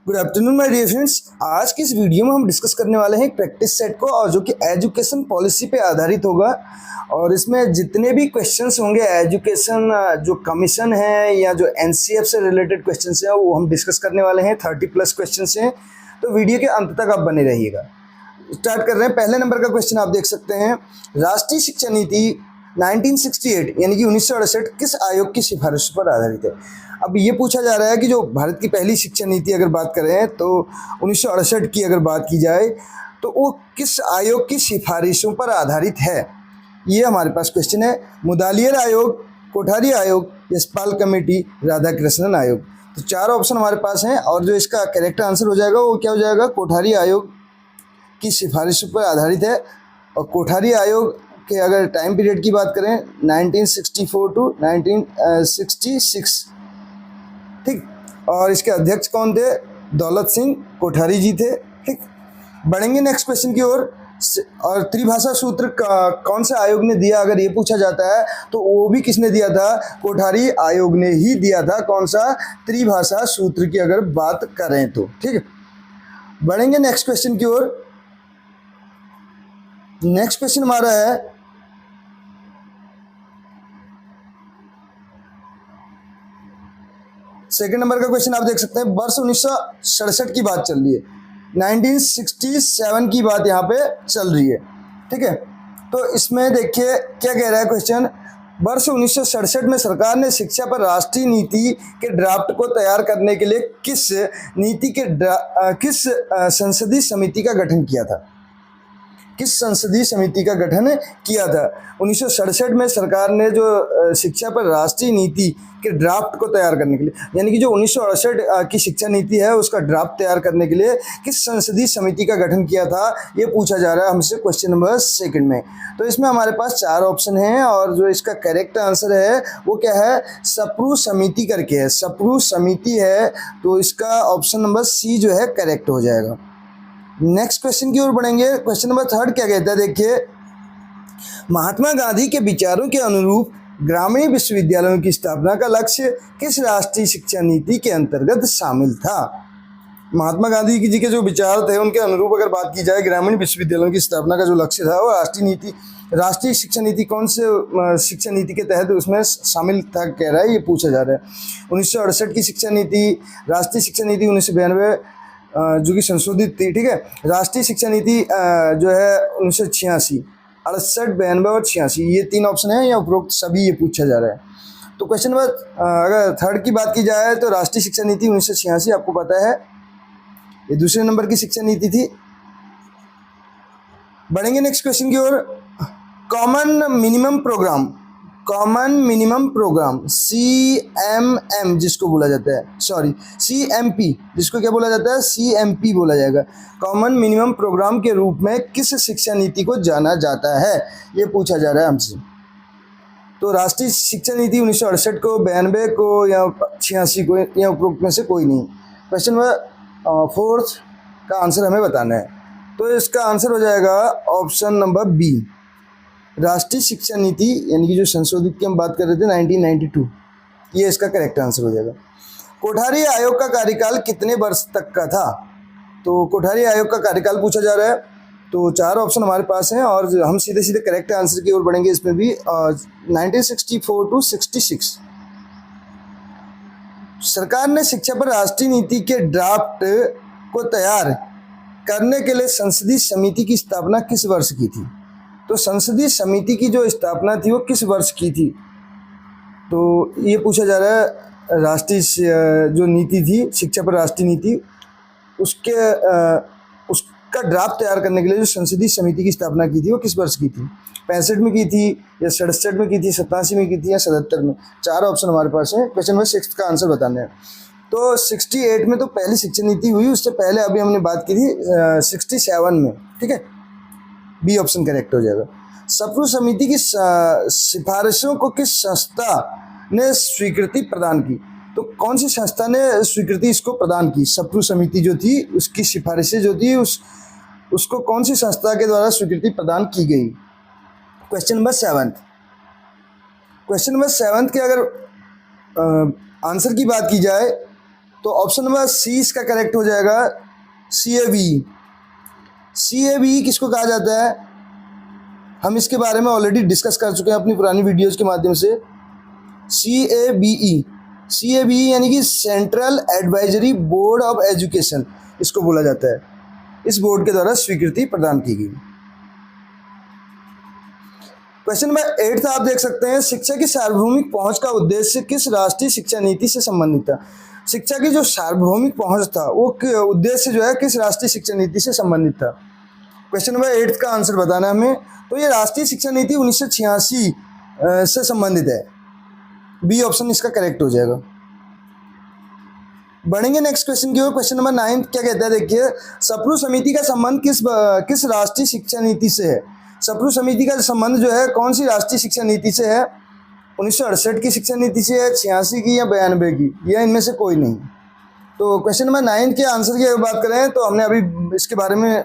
Good afternoon my dear friends. आज की इस वीडियो में हम डिस्कस करने वाले हैं एक प्रैक्टिस सेट को, और जो कि एजुकेशन पॉलिसी पे आधारित होगा। और इसमें जितने भी क्वेश्चंस होंगे एजुकेशन जो कमीशन है या जो एनसीएफ से रिलेटेड क्वेश्चंस हैं वो हम डिस्कस करने वाले हैं। 30+ क्वेश्चंस हैं, तो वीडियो के अंत तक आप बने रहिएगा। स्टार्ट कर रहे हैं। पहले नंबर का क्वेश्चन आप देख सकते हैं। राष्ट्रीय शिक्षा नीति 1968 यानी कि 1968 किस आयोग की सिफारिश पर आधारित है? अब ये पूछा जा रहा है कि जो भारत की पहली शिक्षा नीति अगर बात करें तो 1968 की अगर बात की जाए तो वो किस आयोग की सिफारिशों पर आधारित है, ये हमारे पास क्वेश्चन है। मुदालियर आयोग, कोठारी आयोग, यशपाल कमेटी, राधाकृष्णन आयोग। तो चार ऑप्शन हमारे पास हैं, और जो इसका करेक्ट आंसर हो जाएगा वो क्या हो जाएगा? कोठारी आयोग की सिफारिश पर आधारित है। और कोठारी आयोग के अगर टाइम पीरियड की बात करें 1964 टू 1966, ठीक। और इसके अध्यक्ष कौन थे? दौलत सिंह कोठारी जी थे, ठीक। बढ़ेंगे नेक्स्ट क्वेश्चन की ओर। और त्रिभाषा सूत्र कौन से आयोग ने दिया, अगर ये पूछा जाता है तो वो भी किसने दिया था? कोठारी आयोग ने ही दिया था। कौन सा? त्रिभाषा सूत्र की अगर बात करें तो, ठीक है। बढ़ेंगे नेक्स्ट क्वेश्चन की ओर। नेक्स्ट क्वेश्चन हमारा है सेकंड नंबर का क्वेश्चन। आप देख सकते हैं वर्ष 1967 की बात चल रही है, 1967 की बात यहाँ पे चल रही है, ठीक है। तो इसमें देखिए क्या कह रहा है क्वेश्चन। वर्ष 1967 में सरकार ने शिक्षा पर राष्ट्रीय नीति के ड्राफ्ट को तैयार करने के लिए किस संसदीय समिति का गठन किया था? किस संसदीय समिति का गठन किया था? 1967 में सरकार ने जो शिक्षा पर राष्ट्रीय नीति के ड्राफ्ट को तैयार करने के लिए, यानी कि जो 1968 की शिक्षा नीति है उसका ड्राफ्ट तैयार करने के लिए किस संसदीय समिति का गठन किया था, ये पूछा जा रहा है हमसे क्वेश्चन नंबर सेकंड में। तो इसमें हमारे पास चार ऑप्शन हैं, और जो इसका करेक्ट आंसर है वो क्या है? सप्रू समिति करके है, सप्रू समिति है। तो इसका ऑप्शन नंबर सी जो है करेक्ट हो जाएगा। नेक्स्ट क्वेश्चन की ओर बढ़ेंगे। क्वेश्चन नंबर थर्ड क्या कहता है, देखिए। महात्मा गांधी के विचारों के अनुरूप ग्रामीण विश्वविद्यालयों की स्थापना का लक्ष्य किस राष्ट्रीय शिक्षा नीति के अंतर्गत शामिल था? महात्मा गांधी जी के जो विचार थे उनके अनुरूप अगर बात की जाए, ग्रामीण विश्वविद्यालयों की स्थापना का जो लक्ष्य था वो राष्ट्रीय शिक्षा नीति कौन से शिक्षा नीति के तहत उसमें शामिल था, कह रहा है, ये पूछा जा रहा है। 1968 की शिक्षा नीति, राष्ट्रीय शिक्षा नीति 1992 जो कि संशोधित थी, ठीक है। राष्ट्रीय शिक्षा नीति जो है 1986, 68, 92 और 86, ये तीन ऑप्शन है या उपरोक्त सभी, ये पूछा जा रहा है। तो क्वेश्चन नंबर अगर थर्ड की बात की जाए तो राष्ट्रीय शिक्षा नीति 1986 आपको पता है, ये दूसरे नंबर की शिक्षा नीति थी। बढ़ेंगे नेक्स्ट क्वेश्चन की ओर। कॉमन मिनिमम प्रोग्राम CMM जिसको बोला जाता है, सॉरी CMP जिसको क्या बोला जाता है? CMP बोला जाएगा। कॉमन मिनिमम प्रोग्राम के रूप में किस शिक्षा नीति को जाना जाता है, ये पूछा जा रहा है हमसे। तो राष्ट्रीय शिक्षा नीति 1968 को, 92 को या 86 को, या उपरोक्त में से कोई नहीं। क्वेश्चन नंबर फोर्थ का आंसर हमें बताना है। तो इसका आंसर हो जाएगा ऑप्शन नंबर बी, राष्ट्रीय शिक्षा नीति यानी कि जो संशोधित की हम बात कर रहे थे 1992, ये इसका करेक्ट आंसर हो जाएगा। कोठारी आयोग का कार्यकाल कितने वर्ष तक का था? तो कोठारी आयोग का कार्यकाल पूछा जा रहा है। तो चार ऑप्शन हमारे पास हैं, और हम सीधे सीधे करेक्ट आंसर की ओर बढ़ेंगे इसमें भी। 1964 टू 66 सरकार ने शिक्षा पर राष्ट्रीय नीति के ड्राफ्ट को तैयार करने के लिए संसदीय समिति की स्थापना किस वर्ष की थी? तो संसदीय समिति की जो स्थापना थी वो किस वर्ष की थी? तो ये पूछा जा रहा है राष्ट्रीय जो नीति थी, शिक्षा पर राष्ट्रीय नीति, उसका ड्राफ्ट तैयार करने के लिए जो संसदीय समिति की स्थापना की थी वो किस वर्ष की थी? 65 में की थी, या 67 में की थी, 87 में की थी, या 77 में? चार ऑप्शन हमारे पास है। क्वेश्चन नंबर 6 का आंसर बताना है। तो 68 में तो पहली शिक्षा नीति हुई, उससे पहले अभी हमने बात की थी 67 में, ठीक है। बी ऑप्शन करेक्ट हो जाएगा। सप्रू समिति की सिफारिशों को किस संस्था ने स्वीकृति प्रदान की? तो कौन सी संस्था ने स्वीकृति इसको प्रदान की? सप्रू समिति जो थी उसकी सिफारिशें जो थी उसको कौन सी संस्था के द्वारा स्वीकृति प्रदान की गई? क्वेश्चन नंबर 7 के अगर आंसर की बात की जाए तो ऑप्शन नंबर सी इसका करेक्ट हो जाएगा, CABE। CABE किसको कहा जाता है, हम इसके बारे में ऑलरेडी डिस्कस कर चुके हैं अपनी पुरानी वीडियोज़ के माध्यम से। CABE यानी कि central advisory board of education इसको बोला जाता है। इस बोर्ड के द्वारा स्वीकृति प्रदान की गई। क्वेश्चन नंबर 8 आप देख सकते हैं, शिक्षा की सार्वभौमिक पहुंच का उद्देश्य किस राष्ट्रीय शिक्षा नीति से संबंधित था। शिक्षा की जो सार्वभौमिक पहुंच था वो उद्देश्य जो है किस राष्ट्रीय शिक्षा नीति से संबंधित था। क्वेश्चन नंबर 8 का आंसर बताना है हमें। तो ये राष्ट्रीय शिक्षा नीति 1986 से संबंधित है। बी ऑप्शन इसका करेक्ट हो जाएगा। बढ़ेंगे नेक्स्ट क्वेश्चन की ओर। क्वेश्चन नंबर 9 क्या कहता है, देखिए, सप्रू समिति का संबंध किस राष्ट्रीय शिक्षा नीति से है। सप्रू समिति का संबंध जो है कौन सी राष्ट्रीय शिक्षा नीति से है, 1968 की शिक्षा नीति से है, 86 की या 92 की, या इनमें से कोई नहीं। तो क्वेश्चन नंबर 9 के आंसर की अगर बात करें तो हमने अभी इसके बारे में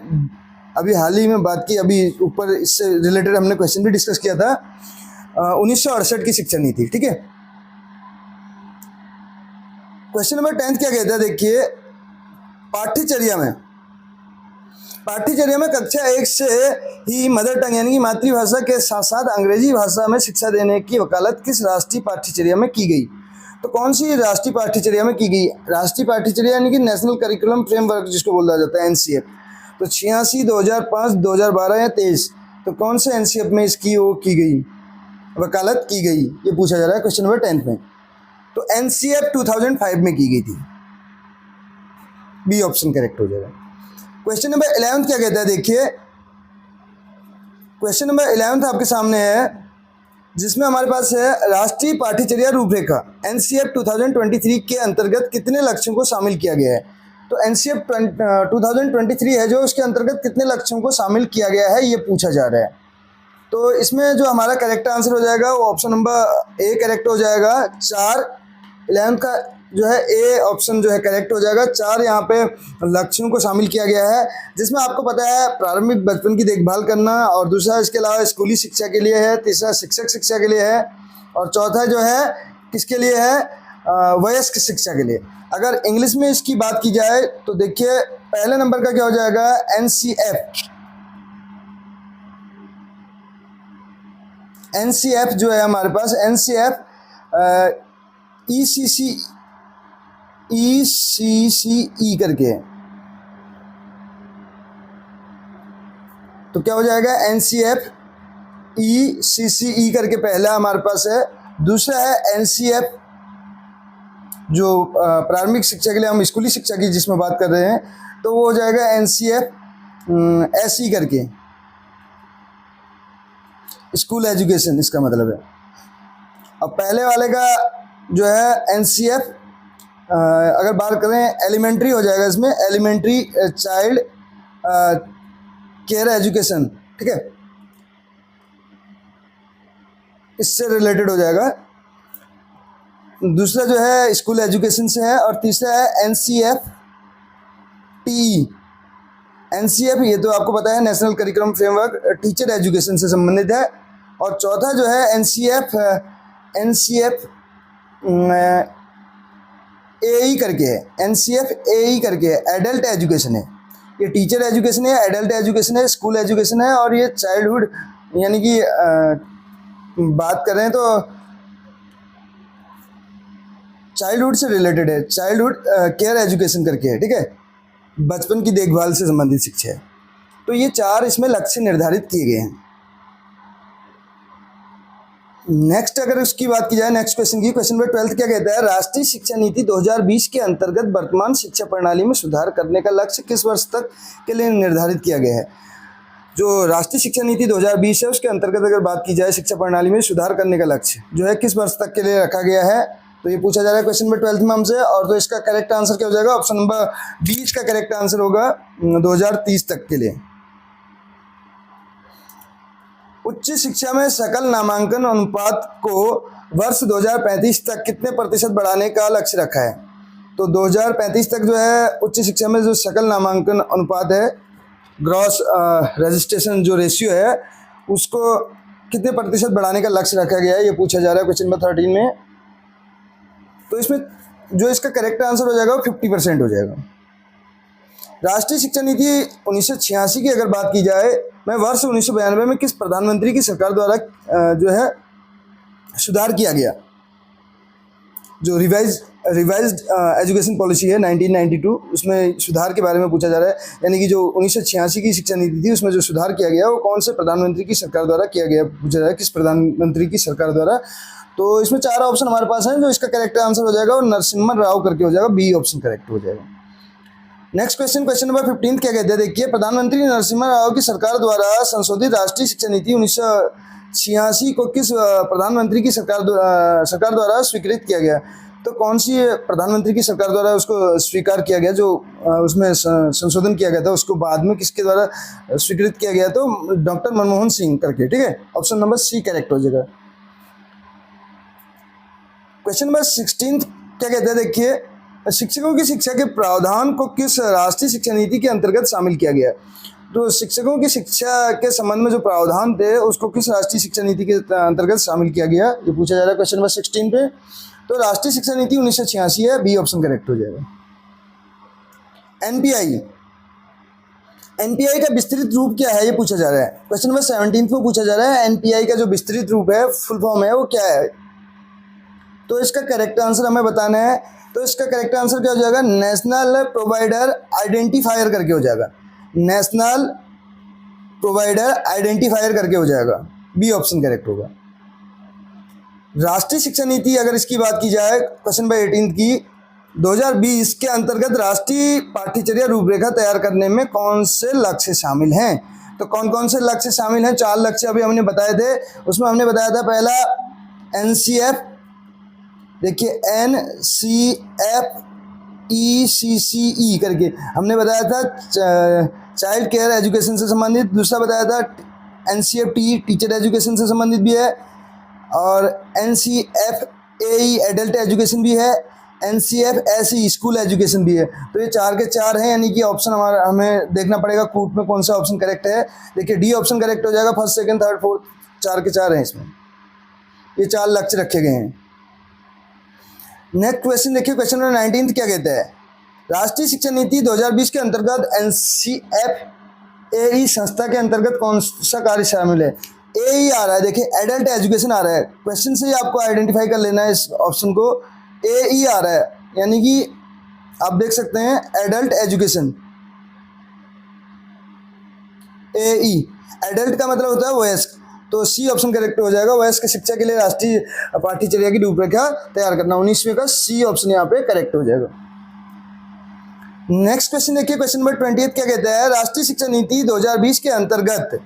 अभी हाल ही में बात की, अभी ऊपर इससे रिलेटेड हमने क्वेश्चन भी डिस्कस किया था, 1968 की शिक्षा नीति, ठीक है। क्वेश्चन नंबर 10 क्या कहता है, देखिए, पाठ्यचर्या में कक्षा 1 से ही मदर टंग यानी कि मातृभाषा के साथ साथ अंग्रेजी भाषा में शिक्षा देने की वकालत किस राष्ट्रीय पाठ्यचर्या में की गई। तो कौन सी राष्ट्रीय पाठ्यचर्या में की गई, राष्ट्रीय पाठ्यचर्या यानी कि नेशनल करिकुलम फ्रेमवर्क जिसको बोला जाता है, NCF। तो 86, 2005, 2012 या 23, तो कौन से NCF में इसकी वो की गई, वकालत की गई, ये पूछा जा रहा है क्वेश्चन नंबर 10 में। तो NCF 2005 में की गई थी। बी ऑप्शन करेक्ट हो जाएगा। क्वेश्चन नंबर 11 क्या कहता है, देखिए, क्वेश्चन नंबर 11 आपके सामने है, जिसमें हमारे पास है राष्ट्रीय पाठ्यचर्या रूपरेखा NCF 2023 के अंतर्गत कितने लक्ष्यों को शामिल किया गया है। तो NCF 2023 है जो उसके अंतर्गत कितने लक्ष्यों को शामिल किया गया है, ये पूछा जा रहा है। तो इसमें जो हमारा करेक्ट आंसर हो जाएगा वो ऑप्शन नंबर ए करेक्ट हो जाएगा, 4। 11 का जो है ए ऑप्शन जो है करेक्ट हो जाएगा। 4 यहाँ पे लक्ष्यों को शामिल किया गया है, जिसमें आपको पता है प्रारंभिक बचपन की देखभाल करना, और दूसरा इसके अलावा स्कूली शिक्षा के लिए है, तीसरा शिक्षक शिक्षा के लिए है, और चौथा जो है किसके लिए है, वयस्क शिक्षा के लिए। अगर इंग्लिश में इसकी बात की जाए तो देखिए पहले नंबर का क्या हो जाएगा, NCF जो है हमारे पास NCF ECCE करके है। तो क्या हो जाएगा, NCF ECCE करके पहला हमारे पास है। दूसरा है NCF जो प्रारंभिक शिक्षा के लिए हम स्कूली शिक्षा की जिसमें बात कर रहे हैं, तो वो हो जाएगा NCF SE करके, स्कूल एजुकेशन इसका मतलब है। अब पहले वाले का जो है NCF अगर बात करें एलिमेंट्री हो जाएगा, इसमें एलिमेंट्री चाइल्ड केयर एजुकेशन, ठीक है, इससे रिलेटेड हो जाएगा। दूसरा जो है स्कूल एजुकेशन से है, और तीसरा है NCF TE। NCF ये तो आपको पता है national curriculum framework, teacher education से संबंधित है। और चौथा जो है NCF AE करके है, NCF AE करके है, एडल्ट एजुकेशन है। ये टीचर एजुकेशन है, एडल्ट एजुकेशन है, स्कूल एजुकेशन है, और ये चाइल्डहुड यानी कि बात करें तो चाइल्डहुड से रिलेटेड है, चाइल्डहुड केयर एजुकेशन करके है, ठीक है, बचपन की देखभाल से संबंधित शिक्षा है। तो ये 4 इसमें लक्ष्य निर्धारित किए गए हैं। नेक्स्ट अगर उसकी बात की जाए नेक्स्ट क्वेश्चन की, क्वेश्चन नंबर 12 क्या कहता है, राष्ट्रीय शिक्षा नीति 2020 के अंतर्गत वर्तमान शिक्षा प्रणाली में सुधार करने का लक्ष्य किस वर्ष तक के लिए निर्धारित किया गया है। जो राष्ट्रीय शिक्षा नीति 2020 है उसके अंतर्गत अगर बात की जाए शिक्षा प्रणाली में सुधार करने का लक्ष्य जो है किस वर्ष तक के लिए रखा गया है, तो ये पूछा जा रहा है क्वेश्चन नंबर 12 में हमसे। और तो इसका करेक्ट आंसर क्या हो जाएगा, ऑप्शन नंबर 20 का करेक्ट आंसर होगा 2030 तक के लिए। उच्च शिक्षा में सकल नामांकन अनुपात को वर्ष 2035 तक कितने प्रतिशत बढ़ाने का लक्ष्य रखा है। तो 2035 तक जो है उच्च शिक्षा में जो सकल नामांकन अनुपात है, ग्रॉस रजिस्ट्रेशन जो रेशियो है, उसको कितने प्रतिशत बढ़ाने का लक्ष्य रखा गया है, ये पूछा जा रहा है क्वेश्चन नंबर 13 में। तो इसमें जो इसका करेक्ट आंसर हो जाएगा वो 50% हो जाएगा। राष्ट्रीय शिक्षा नीति 1986 की अगर बात की जाए, मैं वर्ष 1992 में किस प्रधानमंत्री की सरकार द्वारा जो है सुधार किया गया? जो रिवाइज्ड एजुकेशन पॉलिसी है 1992, उसमें सुधार के बारे में पूछा जा रहा है। यानी कि जो 1986 की शिक्षा नीति थी उसमें जो सुधार किया गया वो कौन से प्रधानमंत्री की सरकार द्वारा किया गया, पूछा जा रहा है किस प्रधानमंत्री की सरकार द्वारा। तो इसमें 4 ऑप्शन हमारे पास हैं, जो इसका करेक्ट आंसर हो जाएगा वो नरसिम्हा राव करके हो जाएगा, बी ऑप्शन करेक्ट हो जाएगा। नेक्स्ट क्वेश्चन, क्वेश्चन नंबर 15 क्या कहते हैं, देखिए, प्रधानमंत्री नरसिम्हा राव की सरकार द्वारा संशोधित राष्ट्रीय शिक्षा नीति 1986 को किस प्रधानमंत्री की सरकार द्वारा स्वीकृत किया गया? तो कौन सी प्रधानमंत्री की सरकार द्वारा उसको स्वीकार किया गया, जो उसमें संशोधन किया गया था, उसको बाद में किसके द्वारा स्वीकृत किया गया? तो डॉक्टर मनमोहन सिंह करके, ठीक है, ऑप्शन नंबर सी करेक्ट हो जाएगा। क्वेश्चन नंबर 16 क्या कहते हैं, देखिए, शिक्षकों की शिक्षा के प्रावधान को किस राष्ट्रीय शिक्षा नीति के अंतर्गत शामिल किया गया? तो शिक्षकों की शिक्षा के संबंध में जो प्रावधान थे उसको किस राष्ट्रीय शिक्षा नीति के अंतर्गत शामिल किया गया, ये पूछा जा रहा है क्वेश्चन नंबर 16 पे। तो राष्ट्रीय शिक्षा नीति 1986 है, बी ऑप्शन करेक्ट हो जाएगा। एनपीआई का विस्तृत रूप क्या है, ये पूछा जा रहा है, क्वेश्चन नंबर 17 में पूछा जा रहा है। एनपीआई का जो विस्तृत रूप है, फुल फॉर्म है, वो क्या है? तो इसका करेक्ट आंसर हमें बताना है। तो इसका करेक्ट आंसर क्या हो जाएगा? नेशनल प्रोवाइडर आइडेंटिफायर करके हो जाएगा, नेशनल प्रोवाइडर आइडेंटिफायर करके हो जाएगा, बी ऑप्शन करेक्ट होगा। राष्ट्रीय शिक्षा नीति अगर इसकी बात की जाए, क्वेश्चन नंबर 18 की, 2020 के अंतर्गत राष्ट्रीय पाठ्यचर्या रूपरेखा तैयार करने में कौन से लक्ष्य शामिल हैं? तो कौन कौन से लक्ष्य शामिल हैं? 4 लक्ष्य अभी हमने बताए थे। उसमें हमने बताया था पहला एनसीएफ, देखिए NCFECCE करके हमने बताया था, चाइल्ड केयर एजुकेशन से संबंधित। दूसरा बताया था NCFTE, टीचर एजुकेशन से संबंधित भी है, और NCFAE एडल्ट एजुकेशन भी है, NCFSE स्कूल एजुकेशन भी है। तो ये 4 के 4 हैं, यानी कि ऑप्शन हमारा हमें देखना पड़ेगा कूट में कौन सा ऑप्शन करेक्ट है। देखिए, डी ऑप्शन करेक्ट हो जाएगा, फर्स्ट सेकंड थर्ड फोर्थ 4 के 4 हैं इसमें, ये 4 लक्ष्य रखे गए हैं। नेक्स्ट क्वेश्चन देखिए, क्वेश्चन नंबर 19 क्या कहता है, राष्ट्रीय शिक्षा नीति 2020 के अंतर्गत NCFAE संस्था के अंतर्गत कौन सा कार्य शामिल है? ए आ रहा है, देखिए एडल्ट एजुकेशन आ रहा है, क्वेश्चन से ही आपको आइडेंटिफाई कर लेना है इस ऑप्शन को। ए आ रहा है, यानी कि आप देख सकते हैं एडल्ट एजुकेशन, एडल्ट का मतलब होता है वयस्क, तो सी ऑप्शन करेक्ट हो जाएगा। वयस्क शिक्षा के लिए राष्ट्रीय पाठ्यचर्या की रूपरेखा तैयार करना, 19वें का सी ऑप्शन यहाँ पे करेक्ट हो जाएगा। नेक्स्ट क्वेश्चन देखिए, क्वेश्चन नंबर 28 क्या कहता है, राष्ट्रीय शिक्षा नीति 2020 के अंतर्गत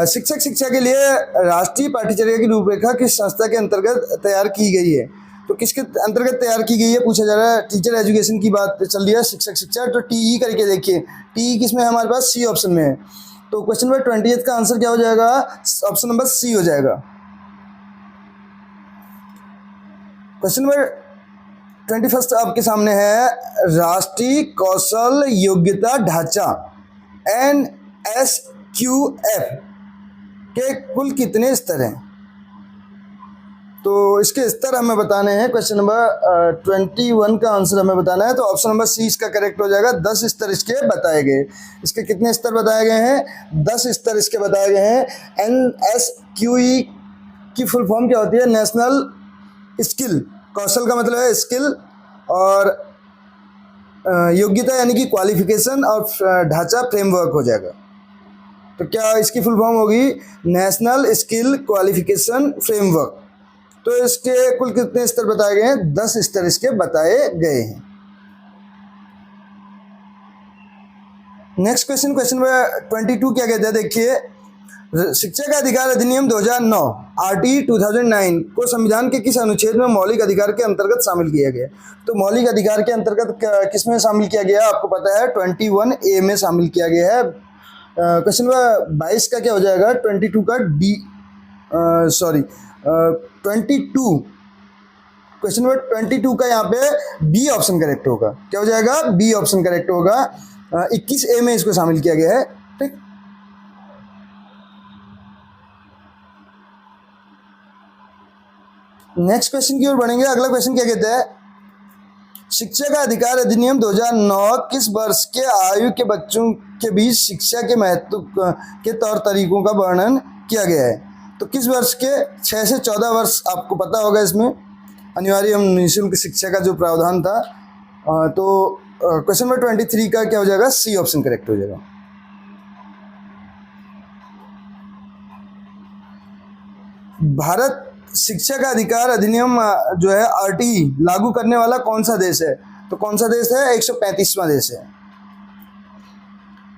शिक्षक शिक्षा के लिए राष्ट्रीय पाठ्यचर्या की रूपरेखा किस संस्था के अंतर्गत तैयार की गई है? तो किसके अंतर्गत तैयार की गई है पूछा जा रहा है। टीचर एजुकेशन की बात चल रही है, शिक्षक शिक्षा, तो टीई करके देखिए, टीई किसमें है हमारे पास? सी ऑप्शन में है। तो क्वेश्चन नंबर 28 का आंसर क्या हो जाएगा? ऑप्शन नंबर सी हो जाएगा। क्वेश्चन नंबर 21 आपके सामने है, राष्ट्रीय कौशल योग्यता ढांचा NSQF के कुल कितने स्तर हैं? तो इसके स्तर हमें बताने हैं। क्वेश्चन नंबर 21 का आंसर हमें बताना है, तो ऑप्शन नंबर सी इसका करेक्ट हो जाएगा। 10 स्तर इसके बताए गए। इसके कितने स्तर बताए गए हैं? 10 स्तर इसके बताए गए हैं। NSQE की फुल फॉर्म क्या होती है? नेशनल स्किल, कौशल का मतलब है स्किल, और योग्यता यानी कि क्वालिफिकेशन, और ढांचा फ्रेमवर्क हो जाएगा। तो क्या इसकी फुल फॉर्म होगी? National skill qualification framework. तो इसके कुल कितने स्तर बताए गए हैं? 10 स्तर इसके बताए गए हैं। नेक्स्ट क्वेश्चन, क्वेश्चन नंबर 22 क्या कहते हैं, देखिए, शिक्षा का अधिकार अधिनियम 2009 RT 2009 को संविधान के किस अनुच्छेद में मौलिक अधिकार के अंतर्गत शामिल किया गया? तो मौलिक अधिकार के अंतर्गत किस में शामिल किया गया? आपको पता है 21A में शामिल किया गया है। क्वेश्चन नंबर 22 का क्या हो जाएगा? 22 का डी, सॉरी 22, क्वेश्चन नंबर 22 का यहाँ पे बी ऑप्शन करेक्ट होगा। क्या हो जाएगा? बी ऑप्शन करेक्ट होगा। 21A में इसको शामिल किया गया है, ठीक। नेक्स्ट क्वेश्चन की ओर बढ़ेंगे। अगला क्वेश्चन क्या कहता है, शिक्षा का अधिकार अधिनियम 2009 किस वर्ष के आयु के बच्चों के बीच शिक्षा के महत्व के तौर तरीकों का वर्णन किया गया है? तो किस वर्ष के? 6 से 14 वर्ष, आपको पता होगा इसमें अनिवार्य एवं निःशुल्क शिक्षा का जो प्रावधान था। तो क्वेश्चन नंबर 23 का क्या हो जाएगा? सी ऑप्शन करेक्ट हो जाएगा। भारत शिक्षा का अधिकार अधिनियम जो है आरटीई लागू करने वाला कौन सा देश है? तो कौन सा देश है? 135वां देश है।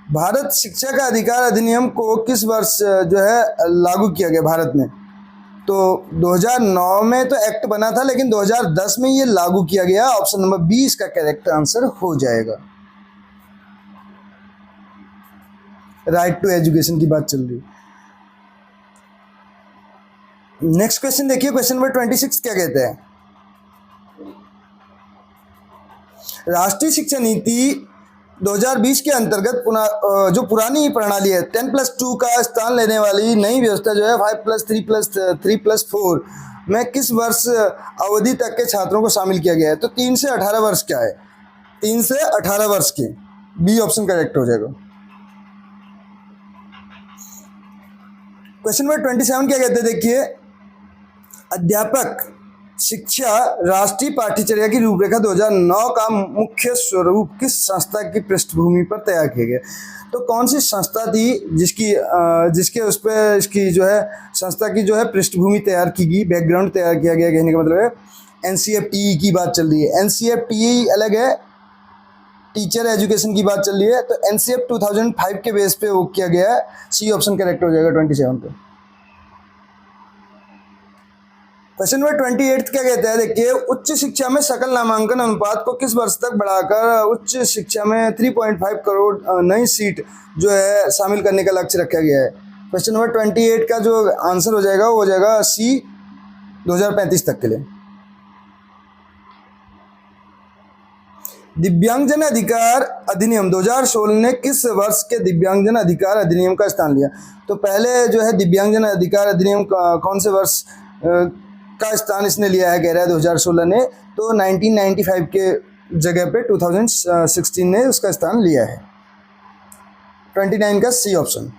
भारत शिक्षा का अधिकार अधिनियम को किस वर्ष जो है लागू किया गया भारत में? तो 2009 में तो एक्ट बना था, लेकिन 2010 में ये लागू किया गया। ऑप्शन नंबर 20 का करेक्ट आंसर हो जाएगा। राइट टू एजुकेशन की बात चल रही है। नेक्स्ट क्वेश्चन देखिए, क्वेश्चन नंबर 26 क्या कहते हैं? राष्ट्रीय शिक्षा नीति 2020 के अंतर्गत जो पुरानी प्रणाली है 10+2 का स्थान लेने वाली नई व्यवस्था जो है 5+3+3+4 में किस वर्ष अवधि तक के छात्रों को शामिल किया गया है? तो 3 से 18 वर्ष क्या है? 3 से 18 वर्ष के, बी ऑप्शन करेक्ट हो जाएगा। क्वेश्चन नंबर 27 क्या कहते हैं? देखिए, अध्यापक शिक्षा राष्ट्रीय पाठ्यचर्या की रूपरेखा 2009 का मुख्य स्वरूप किस संस्था की पृष्ठभूमि पर तैयार किया गया? तो कौन सी संस्था थी जिसके उस पर इसकी जो है संस्था की जो है पृष्ठभूमि तैयार की गई, बैकग्राउंड तैयार किया गया? कहने का मतलब है एनसीएफटी की बात चल रही है। एनसीएफटी अलग है, टीचर एजुकेशन की बात चल रही है। तो एनसीएफ 2005 के बेस पे वो किया गया है। सी ऑप्शन करेक्ट हो जाएगा 27 पे। क्वेश्चन नंबर 28 क्या कहता है? देखिए, उच्च शिक्षा में सकल नामांकन अनुपात को किस वर्ष तक बढ़ाकर उच्च शिक्षा में 3.5 करोड़ नई सीट जो है शामिल करने का लक्ष्य रखा गया है? क्वेश्चन नंबर 28 का जो आंसर हो जाएगा वो हो जाएगा सी, 2035 तक के लिए। दिव्यांगजन अधिकार अधिनियम 2016 ने किस वर्ष के दिव्यांगजन अधिकार अधिनियम का स्थान लिया? तो पहले जो है दिव्यांगजन अधिकार अधिनियम कौन से वर्ष का स्थान इसने लिया है? कह रहा है 2016 ने, तो 1995 के जगह पे 2016 ने उसका स्थान लिया है। 29 का सी ऑप्शन।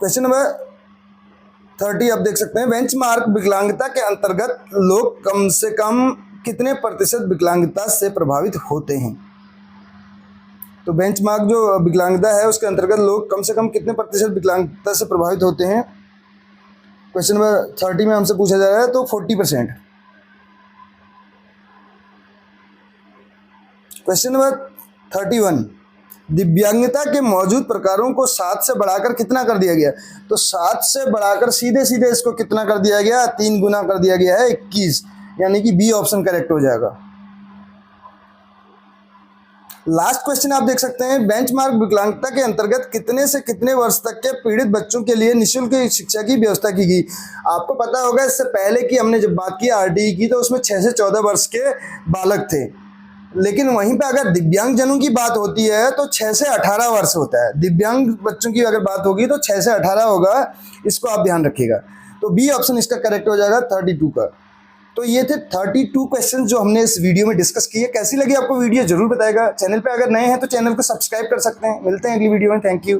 क्वेश्चन नंबर 30 आप देख सकते हैं, बेंचमार्क विकलांगता के अंतर्गत लोग कम से कम कितने प्रतिशत विकलांगता से प्रभावित होते हैं? तो बेंचमार्क जो विकलांगता है उसके अंतर्गत लोग कम से कम कितने प्रतिशत विकलांगता से प्रभावित होते हैं? क्वेश्चन नंबर 30 में हमसे पूछा जा रहा है, तो 40%। क्वेश्चन नंबर 31, दिव्यांगता के मौजूद प्रकारों को 7 से बढ़ाकर कितना कर दिया गया? तो 7 से बढ़ाकर सीधे सीधे इसको कितना कर दिया गया? 3 गुना कर दिया गया है, 21, यानी कि बी ऑप्शन करेक्ट हो जाएगा। लास्ट क्वेश्चन आप देख सकते हैं, बेंचमार्क विकलांगता के अंतर्गत कितने से कितने वर्ष तक के पीड़ित बच्चों के लिए निःशुल्क शिक्षा की व्यवस्था की गई? आपको पता होगा इससे पहले कि हमने जब बात की आरटीई की तो उसमें 6 से 14 वर्ष के बालक थे, लेकिन वहीं पे अगर दिव्यांगजनों की बात होती है तो 6 से 18 वर्ष होता है। दिव्यांग बच्चों की अगर बात होगी तो 6 से 18 होगा, इसको आप ध्यान रखिएगा। तो बी ऑप्शन इसका करेक्ट हो जाएगा 32 का। तो ये थे 32 क्वेश्चन जो हमने इस वीडियो में डिस्कस किए। कैसी लगी आपको वीडियो जरूर बताएगा। चैनल पे अगर नए हैं तो चैनल को सब्सक्राइब कर सकते हैं। मिलते हैं अगली वीडियो में। Thank you.